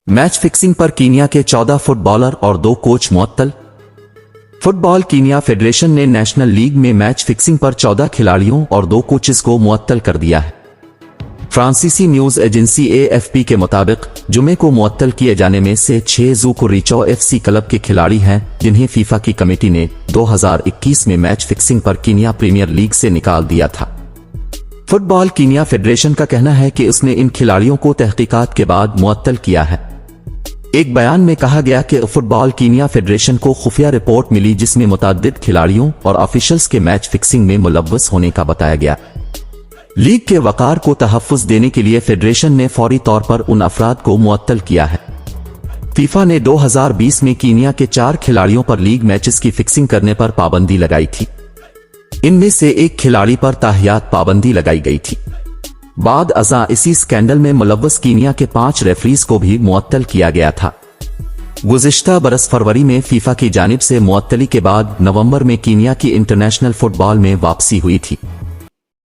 Match fixing पर Kenya के 14 footballer और 2 कोच मुअत्तल। फुटबॉल कीनिया फेडरेशन ने नेशनल लीग में मैच फिक्सिंग पर 14 खिलाड़ियों और 2 कोचेस को मुअत्तल कर दिया है। फ्रांसीसी न्यूज एजेंसी AFP के मुताबिक जुमे को मुअत्तल किए जाने में से 6 ज़ुकुरिचो FC क्लब के खिलाड़ी हैं, जिन्हें फीफा की कमेटी ने 2021 में मैच फिक्सिंग पर कीनिया प्रीमियर लीग से निकाल दिया था। फुटबॉल कीनिया फेडरेशन का कहना है कि उसने इन खिलाड़ियों को तहकीकात के बाद मुअत्तल किया है। एक बयान में कहा गया कि फुटबॉल कीनिया फेडरेशन को खुफिया रिपोर्ट मिली जिसमें मुतअद्दिद खिलाड़ियों और ऑफिशियल्स के मैच फिक्सिंग में मुलव्वस होने का बताया गया। लीग के वकार को तहफ़्फ़ुज़ देने के लिए फेडरेशन ने फौरी तौर पर उन अफराद को मुअत्तल किया है। फीफा ने 2020 में कीनिया के 4 खिलाड़ियों पर लीग मैचेस की फिक्सिंग करने पर पाबंदी लगाई थी। इनमें से एक खिलाड़ी पर ताहियात पाबंदी लगाई गई थी। बाद अज़ां इसी स्कैंडल में मुलव्वस कीनिया के 5 रेफरीज को भी मुअत्तल किया गया था। गुज़िश्ता बरस फरवरी में फीफा की जानिब से मुअत्तली के बाद नवंबर में कीनिया की इंटरनेशनल फुटबॉल में वापसी हुई थी।